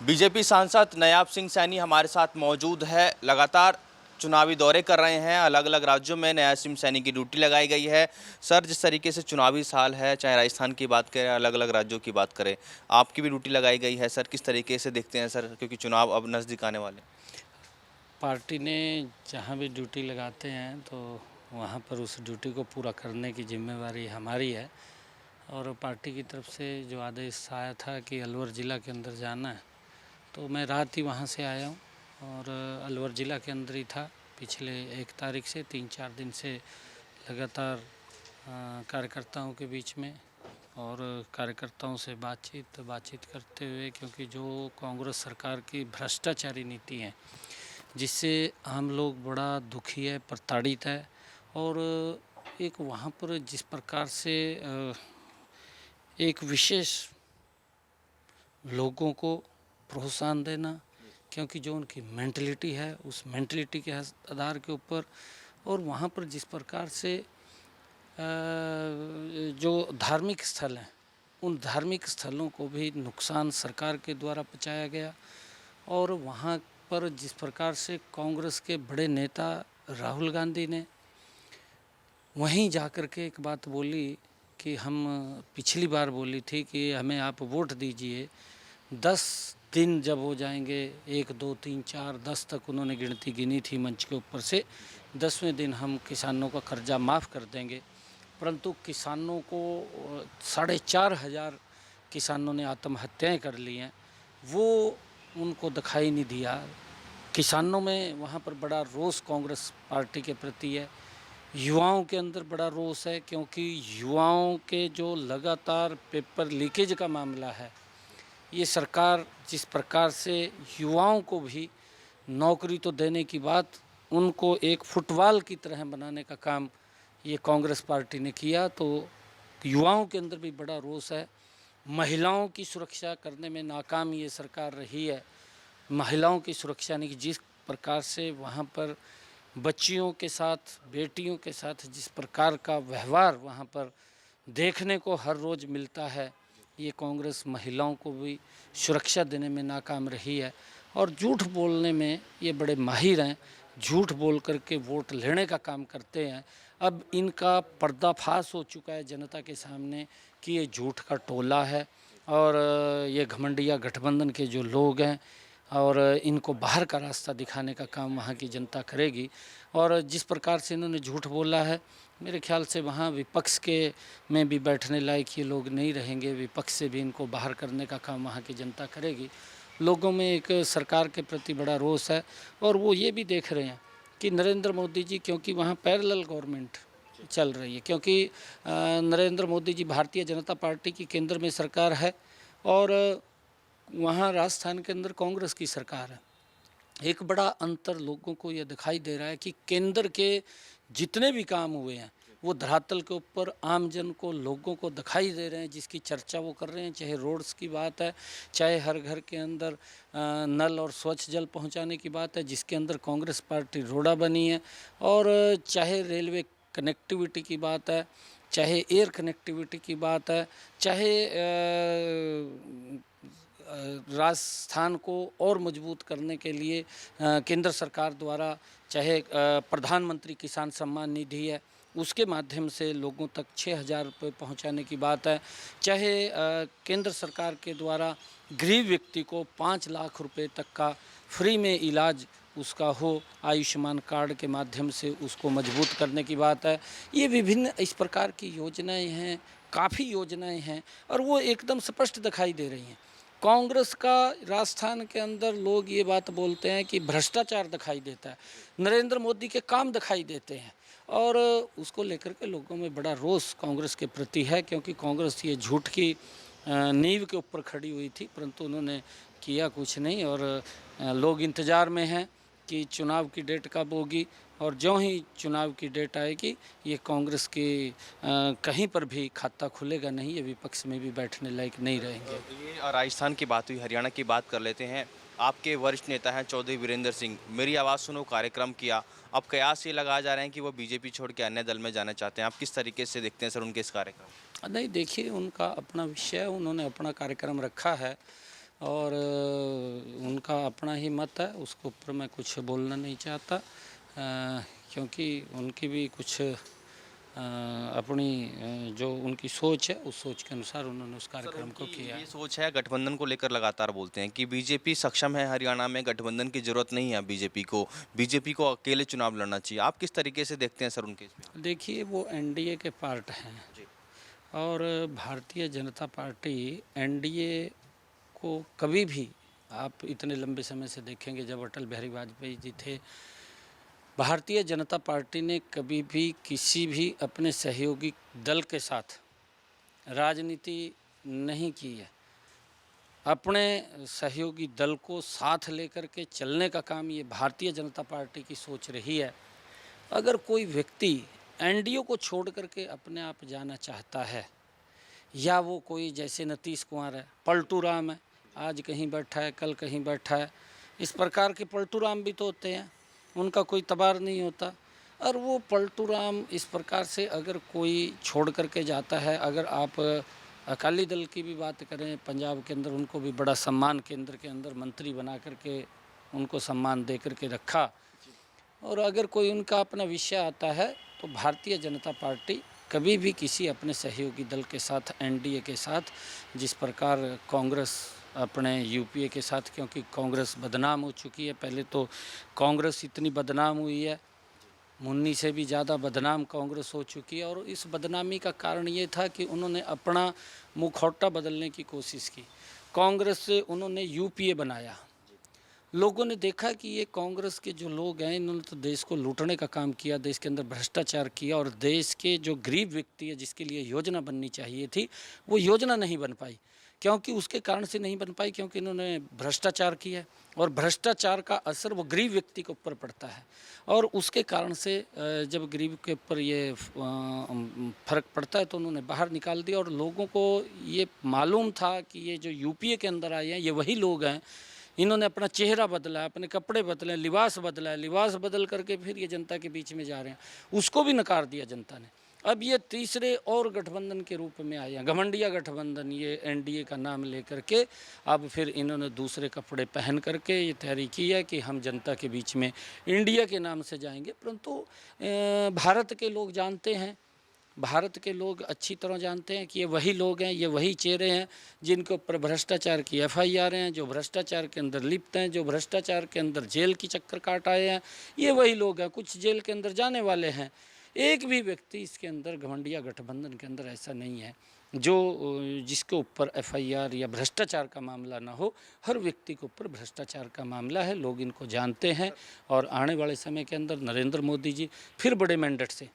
BJP सांसद नायाब सिंह सैनी हमारे साथ मौजूद है। लगातार चुनावी दौरे कर रहे हैं। अलग अलग राज्यों में नायाब सिंह सैनी की ड्यूटी लगाई गई है। सर, जिस तरीके से चुनावी साल है, चाहे राजस्थान की बात करें, अलग अलग राज्यों की बात करें, आपकी भी ड्यूटी लगाई गई है। सर, किस तरीके से देखते हैं सर, क्योंकि चुनाव अब नज़दीक आने वाले हैं। पार्टी ने जहाँ भी ड्यूटी लगाते हैं तो वहाँ पर उस ड्यूटी को पूरा करने की जिम्मेवारी हमारी है। और पार्टी की तरफ से जो आदेश आया था कि अलवर ज़िला के अंदर जाना है, तो मैं रात ही वहाँ से आया हूँ और अलवर ज़िला के अंदर ही था। पिछले 1 तारीख से 3-4 दिन से लगातार कार्यकर्ताओं के बीच में और कार्यकर्ताओं से बातचीत करते हुए, क्योंकि जो कांग्रेस सरकार की भ्रष्टाचारी नीति है जिससे हम लोग बड़ा दुखी है, प्रताड़ित है। और एक वहाँ पर जिस प्रकार से एक विशेष लोगों को प्रोत्साहन देना, क्योंकि जो उनकी मेंटलिटी है उस मेंटलिटी के आधार के ऊपर, और वहाँ पर जिस प्रकार से जो धार्मिक स्थल हैं उन धार्मिक स्थलों को भी नुकसान सरकार के द्वारा पहुँचाया गया। और वहाँ पर जिस प्रकार से कांग्रेस के बड़े नेता राहुल गांधी ने वहीं जाकर के एक बात बोली कि हम पिछली बार बोली थी कि हमें आप वोट दीजिए, 10 दिन जब हो जाएंगे, 1 2 3 4 10 तक उन्होंने गिनती गिनी थी मंच के ऊपर से, 10वें दिन हम किसानों का कर्जा माफ़ कर देंगे। परंतु किसानों को 4,500 किसानों ने आत्महत्याएं कर ली हैं, वो उनको दिखाई नहीं दिया। किसानों में वहाँ पर बड़ा रोष कांग्रेस पार्टी के प्रति है। युवाओं के अंदर बड़ा रोष है, क्योंकि युवाओं के जो लगातार पेपर लीकेज का मामला है, ये सरकार जिस प्रकार से युवाओं को भी नौकरी तो देने की बात, उनको एक फुटबॉल की तरह बनाने का काम ये कांग्रेस पार्टी ने किया, तो युवाओं के अंदर भी बड़ा रोष है। महिलाओं की सुरक्षा करने में नाकाम ये सरकार रही है। महिलाओं की सुरक्षा नहीं, जिस प्रकार से वहाँ पर बच्चियों के साथ, बेटियों के साथ जिस प्रकार का व्यवहार वहाँ पर देखने को हर रोज़ मिलता है, ये कांग्रेस महिलाओं को भी सुरक्षा देने में नाकाम रही है। और झूठ बोलने में ये बड़े माहिर हैं, झूठ बोल करके वोट लेने का काम करते हैं। अब इनका पर्दाफाश हो चुका है जनता के सामने कि ये झूठ का टोला है और ये घमंडिया गठबंधन के जो लोग हैं, और इनको बाहर का रास्ता दिखाने का काम वहाँ की जनता करेगी। और जिस प्रकार से इन्होंने झूठ बोला है, मेरे ख्याल से वहाँ विपक्ष के में भी बैठने लायक ये लोग नहीं रहेंगे। विपक्ष से भी इनको बाहर करने का काम वहाँ की जनता करेगी। लोगों में एक सरकार के प्रति बड़ा रोष है, और वो ये भी देख रहे हैं कि नरेंद्र मोदी जी, क्योंकि वहाँ पैरेलल गवर्नमेंट चल रही है, क्योंकि नरेंद्र मोदी जी भारतीय जनता पार्टी की केंद्र में सरकार है और वहाँ राजस्थान के अंदर कांग्रेस की सरकार है। एक बड़ा अंतर लोगों को यह दिखाई दे रहा है कि केंद्र के जितने भी काम हुए हैं वो धरातल के ऊपर आम जन को, लोगों को दिखाई दे रहे हैं, जिसकी चर्चा वो कर रहे हैं। चाहे रोड्स की बात है, चाहे हर घर के अंदर नल और स्वच्छ जल पहुंचाने की बात है, जिसके अंदर कांग्रेस पार्टी रोड़ा बनी है, और चाहे रेलवे कनेक्टिविटी की बात है, चाहे एयर कनेक्टिविटी की बात है, चाहे राजस्थान को और मजबूत करने के लिए केंद्र सरकार द्वारा चाहे प्रधानमंत्री किसान सम्मान निधि है, उसके माध्यम से लोगों तक 6,000 रुपये पहुँचाने की बात है, चाहे केंद्र सरकार के द्वारा गरीब व्यक्ति को 5 लाख रुपए तक का फ्री में इलाज उसका हो, आयुष्मान कार्ड के माध्यम से उसको मजबूत करने की बात है। ये विभिन्न इस प्रकार की योजनाएं हैं, काफ़ी योजनाएं हैं, और वो एकदम स्पष्ट दिखाई दे रही हैं। कांग्रेस का राजस्थान के अंदर लोग ये बात बोलते हैं कि भ्रष्टाचार दिखाई देता है, नरेंद्र मोदी के काम दिखाई देते हैं, और उसको लेकर के लोगों में बड़ा रोष कांग्रेस के प्रति है, क्योंकि कांग्रेस ये झूठ की नींव के ऊपर खड़ी हुई थी, परंतु उन्होंने किया कुछ नहीं। और लोग इंतज़ार में हैं कि चुनाव की डेट कब होगी, और जो ही चुनाव की डेट आएगी ये कांग्रेस की कहीं पर भी खाता खुलेगा नहीं, ये विपक्ष में भी बैठने लायक नहीं रहेंगे। ये राजस्थान की बात हुई, हरियाणा की बात कर लेते हैं। आपके वरिष्ठ नेता हैं चौधरी वीरेंद्र सिंह, मेरी आवाज़ सुनो कार्यक्रम किया। अब कयास ये लगाए जा रहे हैं कि वो बीजेपी छोड़ के अन्य दल में जाना चाहते हैं। आप किस तरीके से देखते हैं सर उनके इस कार्यक्रम? नहीं, देखिए, उनका अपना विषय है, उन्होंने अपना कार्यक्रम रखा है, और उनका अपना ही मत है, उसके ऊपर मैं कुछ बोलना नहीं चाहता, क्योंकि उनकी भी कुछ अपनी जो उनकी सोच है, उस सोच के अनुसार उन्होंने उस सर कार्यक्रम को उनकी किया ये है। सोच है, गठबंधन को लेकर लगातार बोलते हैं कि बीजेपी सक्षम है हरियाणा में, गठबंधन की जरूरत नहीं है बीजेपी को अकेले चुनाव लड़ना चाहिए। आप किस तरीके से देखते हैं सर उनके इस बयान देखिए, वो एनडीए के पार्ट हैं को? जी। और भारतीय जनता पार्टी एनडीए को कभी भी, आप इतने लंबे समय से देखेंगे जब अटल बिहारी वाजपेयी जी थे, भारतीय जनता पार्टी ने कभी भी किसी भी अपने सहयोगी दल के साथ राजनीति नहीं की है। अपने सहयोगी दल को साथ लेकर के चलने का काम ये भारतीय जनता पार्टी की सोच रही है। अगर कोई व्यक्ति एनडीए को छोड़ करके अपने आप जाना चाहता है, या वो कोई जैसे नीतीश कुमार है, पलटू राम है, आज कहीं बैठा है कल कहीं बैठा है, इस प्रकार के पलटू राम भी तो होते हैं, उनका कोई तबार नहीं होता। और वो पलटू राम इस प्रकार से अगर कोई छोड़ करके जाता है, अगर आप अकाली दल की भी बात करें, पंजाब के अंदर उनको भी बड़ा सम्मान केंद्र के अंदर मंत्री बना करके उनको सम्मान दे करके रखा, और अगर कोई उनका अपना विषय आता है तो भारतीय जनता पार्टी कभी भी किसी अपने सहयोगी दल के साथ, एनडीए के साथ, जिस प्रकार कांग्रेस अपने यूपीए के साथ, क्योंकि कांग्रेस बदनाम हो चुकी है, पहले तो कांग्रेस इतनी बदनाम हुई है, मुन्नी से भी ज़्यादा बदनाम कांग्रेस हो चुकी है, और इस बदनामी का कारण ये था कि उन्होंने अपना मुखौटा बदलने की कोशिश की। कांग्रेस से उन्होंने यूपीए बनाया। लोगों ने देखा कि ये कांग्रेस के जो लोग हैं, इन्होंने तो देश को लूटने का काम किया, देश के अंदर भ्रष्टाचार किया, और देश के जो गरीब व्यक्ति है जिसके लिए योजना बननी चाहिए थी, वो योजना नहीं बन पाई। क्योंकि उसके कारण से नहीं बन पाई क्योंकि इन्होंने भ्रष्टाचार किया है, और भ्रष्टाचार का असर वो गरीब व्यक्ति के ऊपर पड़ता है, और उसके कारण से जब गरीब के ऊपर ये फर्क पड़ता है तो उन्होंने बाहर निकाल दिया। और लोगों को ये मालूम था कि ये जो यूपीए के अंदर आए हैं ये वही लोग हैं, इन्होंने अपना चेहरा बदला है, अपने कपड़े बदले, लिबास बदला है, लिबास बदल करके फिर ये जनता के बीच में जा रहे हैं, उसको भी नकार दिया जनता ने। अब ये तीसरे और गठबंधन के रूप में आए हैं, घमंडिया गठबंधन, ये एनडीए का नाम लेकर के अब फिर इन्होंने दूसरे कपड़े पहन करके ये तैयारी की है कि हम जनता के बीच में इंडिया के नाम से जाएंगे। परंतु भारत के लोग जानते हैं, भारत के लोग अच्छी तरह जानते हैं कि ये वही लोग हैं, ये वही चेहरे हैं जिनके ऊपर भ्रष्टाचार की एफआईआर हैं, जो भ्रष्टाचार के अंदर लिप्त हैं, जो भ्रष्टाचार के अंदर जेल की चक्कर काट आए हैं, ये वही लोग हैं। कुछ जेल के अंदर जाने वाले हैं, एक भी व्यक्ति इसके अंदर घमंडिया गठबंधन के अंदर ऐसा नहीं है जो जिसके ऊपर एफआईआर या भ्रष्टाचार का मामला ना हो। हर व्यक्ति के ऊपर भ्रष्टाचार का मामला है, लोग इनको जानते हैं, और आने वाले समय के अंदर नरेंद्र मोदी जी फिर बड़े मैंडेट से,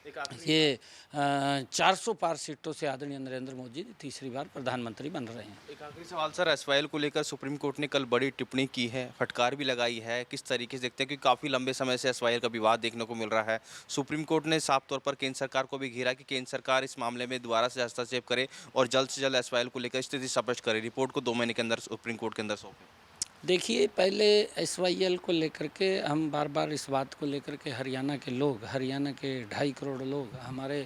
ये 400 पार सीटों से आदरणीय नरेंद्र मोदी जी तीसरी बार प्रधानमंत्री बन रहे हैं। एक आखिरी सवाल सर, एसवाईएल को लेकर सुप्रीम कोर्ट ने कल बड़ी टिप्पणी की है, फटकार भी लगाई है, किस तरीके से देखते हैं कि काफ़ी लंबे समय से एसवाईएल का विवाद देखने को मिल रहा है। सुप्रीम कोर्ट ने साफ तौर पर केंद्र सरकार को भी घेरा कि केंद्र सरकार इस मामले में दोबारा से हस्तक्षेप करे और जल्द से जल्द एसवाईएल को लेकर स्थिति स्पष्ट करे, रिपोर्ट को 2 महीने के अंदर सुप्रीम कोर्ट के अंदर सौंपे। देखिए, पहले एसवाईएल को लेकर के हम बार बार इस बात को लेकर के हरियाणा के लोग, हरियाणा के 2.5 करोड़ लोग, हमारे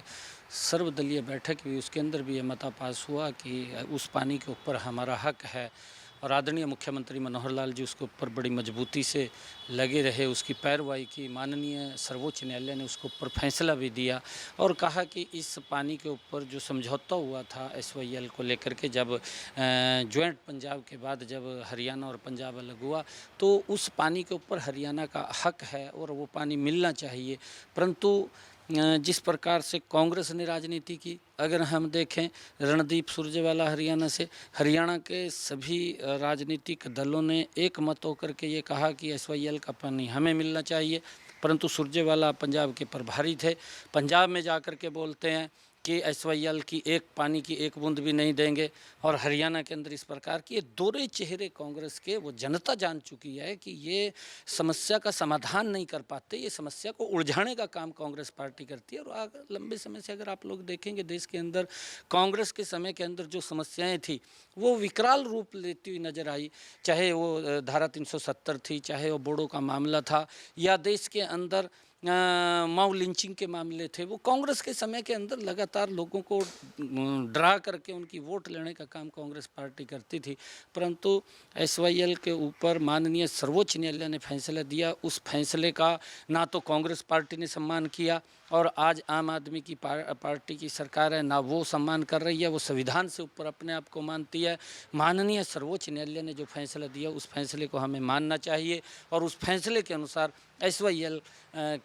सर्वदलीय बैठक भी, उसके अंदर भी ये मता पास हुआ कि उस पानी के ऊपर हमारा हक है, और आदरणीय मुख्यमंत्री मनोहर लाल जी उसके ऊपर बड़ी मजबूती से लगे रहे, उसकी पैरवाई की। माननीय सर्वोच्च न्यायालय ने उसके ऊपर फैसला भी दिया और कहा कि इस पानी के ऊपर जो समझौता हुआ था एसवाईएल को लेकर के, जब ज्वाइंट पंजाब के बाद जब हरियाणा और पंजाब अलग हुआ, तो उस पानी के ऊपर हरियाणा का हक है और वो पानी मिलना चाहिए। परंतु जिस प्रकार से कांग्रेस ने राजनीति की, अगर हम देखें रणदीप सुरजेवाला हरियाणा से, हरियाणा के सभी राजनीतिक दलों ने एक मत होकर के ये कहा कि एसवाईएल का पानी हमें मिलना चाहिए। परंतु सुरजेवाला पंजाब के प्रभारी थे, पंजाब में जाकर के बोलते हैं कि एसवाईएल की एक पानी की एक बूंद भी नहीं देंगे, और हरियाणा के अंदर इस प्रकार के दोहरे चेहरे कांग्रेस के, वो जनता जान चुकी है कि ये समस्या का समाधान नहीं कर पाते, ये समस्या को उलझाने का काम कांग्रेस पार्टी करती है। और लंबे समय से अगर आप लोग देखेंगे देश के अंदर कांग्रेस के समय के अंदर जो समस्याएं थी वो विकराल रूप लेती हुई नजर आई, चाहे वो धारा 370 थी, चाहे वो बोडो का मामला था, या देश के अंदर माओ लिंचिंग के मामले थे, वो कांग्रेस के समय के अंदर लगातार लोगों को डरा करके उनकी वोट लेने का काम कांग्रेस पार्टी करती थी। परंतु एसवाईएल के ऊपर माननीय सर्वोच्च न्यायालय ने फैसला दिया, उस फैसले का ना तो कांग्रेस पार्टी ने सम्मान किया और आज आम आदमी की पार्टी की सरकार है, ना वो सम्मान कर रही है, वो संविधान से ऊपर अपने आप को मानती है। माननीय सर्वोच्च न्यायालय ने जो फैसला दिया उस फैसले को हमें मानना चाहिए और उस फैसले के अनुसार एसवाईएल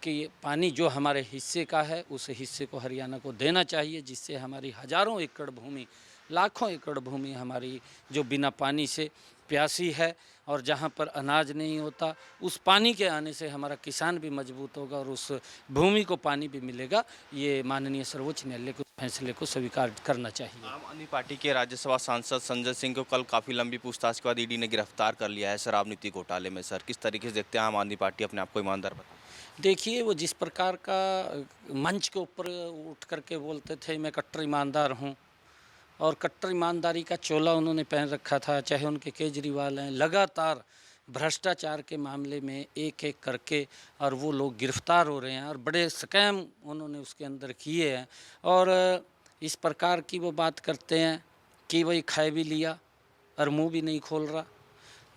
की पानी जो हमारे हिस्से का है उस हिस्से को हरियाणा को देना चाहिए, जिससे हमारी हज़ारों एकड़ भूमि, लाखों एकड़ भूमि हमारी जो बिना पानी से प्यासी है और जहाँ पर अनाज नहीं होता, उस पानी के आने से हमारा किसान भी मजबूत होगा और उस भूमि को पानी भी मिलेगा। ये माननीय सर्वोच्च न्यायालय के फैसले को स्वीकार करना चाहिए। आम आदमी पार्टी के राज्यसभा सांसद संजय सिंह को कल काफ़ी लंबी पूछताछ के बाद ईडी ने गिरफ्तार कर लिया है शराब नीति घोटाले में। सर, किस तरीके से देखते हैं आम आदमी पार्टी अपने आप को ईमानदार बताती है? देखिए, वो जिस प्रकार का मंच के ऊपर उठ करके बोलते थे मैं कट्टर ईमानदार हूँ और कट्टर ईमानदारी का चोला उन्होंने पहन रखा था, चाहे उनके केजरीवाल हैं, लगातार भ्रष्टाचार के मामले में एक एक करके और वो लोग गिरफ्तार हो रहे हैं और बड़े स्कैम उन्होंने उसके अंदर किए हैं। और इस प्रकार की वो बात करते हैं कि भाई खाए भी लिया और मुंह भी नहीं खोल रहा,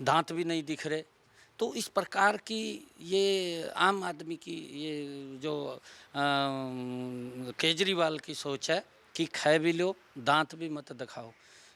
दांत भी नहीं दिख रहे। तो इस प्रकार की ये आम आदमी की ये जो केजरीवाल की सोच है कि खाए भी लो, दांत भी मत दिखाओ,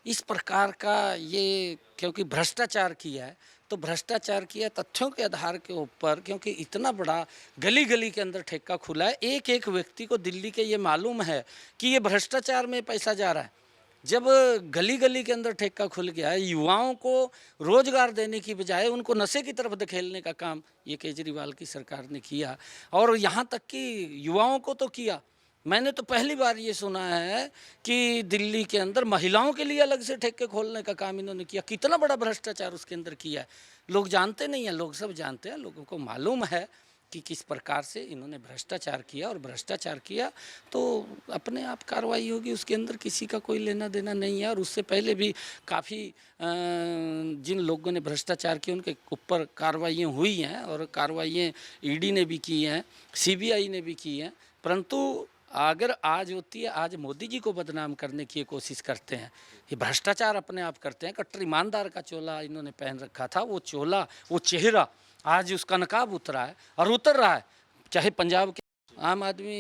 इस प्रकार का ये क्योंकि भ्रष्टाचार किया है तो भ्रष्टाचार किया तथ्यों के आधार के ऊपर, क्योंकि इतना बड़ा गली गली के अंदर ठेका खुला है, एक एक व्यक्ति को दिल्ली के ये मालूम है कि ये भ्रष्टाचार में पैसा जा रहा है। जब गली गली के अंदर ठेका खुल गया है, युवाओं को रोजगार देने की बजाय उनको नशे की तरफ धकेलने का काम ये केजरीवाल की सरकार ने किया और यहाँ तक कि युवाओं को तो किया। मैंने तो पहली बार ये सुना है कि दिल्ली के अंदर महिलाओं के लिए अलग से ठेके खोलने का काम इन्होंने किया। कितना बड़ा भ्रष्टाचार उसके अंदर किया है, लोग जानते नहीं हैं, लोग सब जानते हैं, लोगों को मालूम है कि किस प्रकार से इन्होंने भ्रष्टाचार किया और भ्रष्टाचार किया तो अपने आप कार्रवाई होगी, उसके अंदर किसी का कोई लेना देना नहीं है। और उससे पहले भी काफ़ी जिन लोगों ने भ्रष्टाचार किया उनके ऊपर कार्रवाइयाँ हुई हैं और कार्रवाइयाँ ईडी ने भी की हैं, सीबीआई ने भी की हैं। परंतु अगर आज होती है, आज मोदी जी को बदनाम करने की कोशिश करते हैं, ये भ्रष्टाचार अपने आप करते हैं। कट्टर ईमानदार का चोला इन्होंने पहन रखा था, वो चोला, वो चेहरा आज उसका नकाब उतरा है और उतर रहा है। चाहे पंजाब के आम आदमी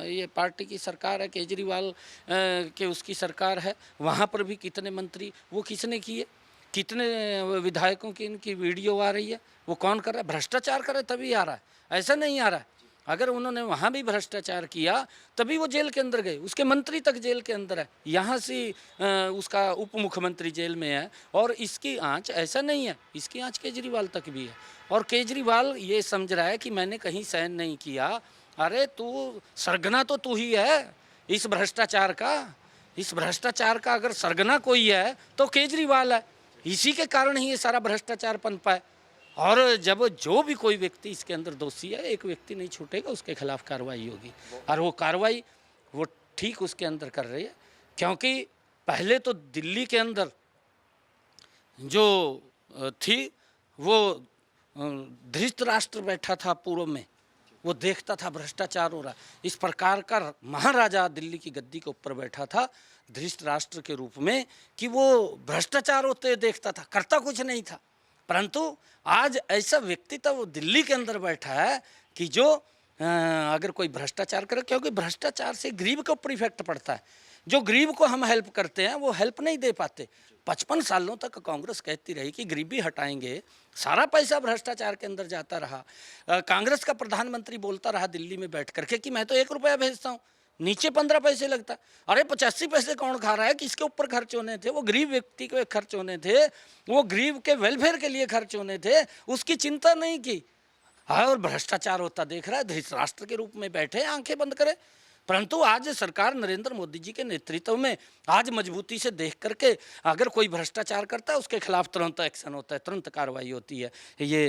ये पार्टी की सरकार है, केजरीवाल के उसकी सरकार है, वहाँ पर भी कितने मंत्री वो किसने किए, कितने विधायकों की इनकी वीडियो आ रही है, वो कौन कर रहा है? भ्रष्टाचार करे तभी आ रहा है, ऐसा नहीं आ रहा है। अगर उन्होंने वहाँ भी भ्रष्टाचार किया तभी वो जेल के अंदर गए, उसके मंत्री तक जेल के अंदर है, यहाँ से उसका उप मुख्यमंत्री जेल में है। और इसकी आंच ऐसा नहीं है, इसकी आंच केजरीवाल तक भी है और केजरीवाल ये समझ रहा है कि मैंने कहीं सहन नहीं किया। अरे तू सरगना तो तू ही है इस भ्रष्टाचार का, इस भ्रष्टाचार का अगर सरगना कोई है तो केजरीवाल है, इसी के कारण ही ये सारा भ्रष्टाचार पनपा है। और जब जो भी कोई व्यक्ति इसके अंदर दोषी है, एक व्यक्ति नहीं छूटेगा, उसके खिलाफ कार्रवाई होगी और वो कार्रवाई वो ठीक उसके अंदर कर रही है। क्योंकि पहले तो दिल्ली के अंदर जो थी वो धृतराष्ट्र बैठा था पूर्व में, वो देखता था भ्रष्टाचार हो रहा है, इस प्रकार का महाराजा दिल्ली की गद्दी के ऊपर बैठा था धृतराष्ट्र के रूप में कि वो भ्रष्टाचार होते देखता था, करता कुछ नहीं था। परंतु आज ऐसा व्यक्ति तो वो दिल्ली के अंदर बैठा है कि जो अगर कोई भ्रष्टाचार करे, क्योंकि भ्रष्टाचार से गरीब के ऊपर इफेक्ट पड़ता है। जो गरीब को हम हेल्प करते हैं वो हेल्प नहीं दे पाते। 55 सालों तक कांग्रेस कहती रही कि गरीबी हटाएंगे, सारा पैसा भ्रष्टाचार के अंदर जाता रहा। कांग्रेस का प्रधानमंत्री बोलता रहा दिल्ली में बैठ करके कि मैं तो 1 रुपया भेजता हूँ, नीचे 15 पैसे लगता। अरे 85 पैसे कौन खा रहा है? किसके ऊपर खर्च होने थे? वो गरीब व्यक्ति के खर्च होने थे, वो गरीब के वेलफेयर के लिए खर्च होने थे, उसकी चिंता नहीं की। और भ्रष्टाचार होता देख रहा है, धृतराष्ट्र के रूप में बैठे आंखें बंद करे। परंतु आज सरकार नरेंद्र मोदी जी के नेतृत्व में आज मजबूती से देख करके अगर कोई भ्रष्टाचार करता है उसके खिलाफ तुरंत एक्शन होता है, तुरंत कार्रवाई होती है। ये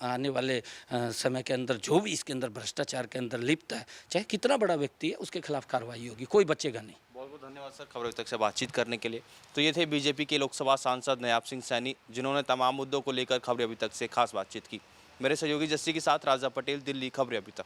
आने वाले समय के अंदर जो भी इसके अंदर भ्रष्टाचार के अंदर लिप्त है, चाहे कितना बड़ा व्यक्ति है, उसके खिलाफ कार्रवाई होगी, कोई बचेगा नहीं। बहुत बहुत धन्यवाद सर खबर तक से बातचीत करने के लिए। तो ये थे बीजेपी के लोकसभा सांसद नायाब सिंह सैनी, जिन्होंने तमाम मुद्दों को लेकर खबरें अभी तक से खास बातचीत की। मेरे सहयोगी जस्सी के साथ राजा पटेल, दिल्ली। खबरें अभी तक।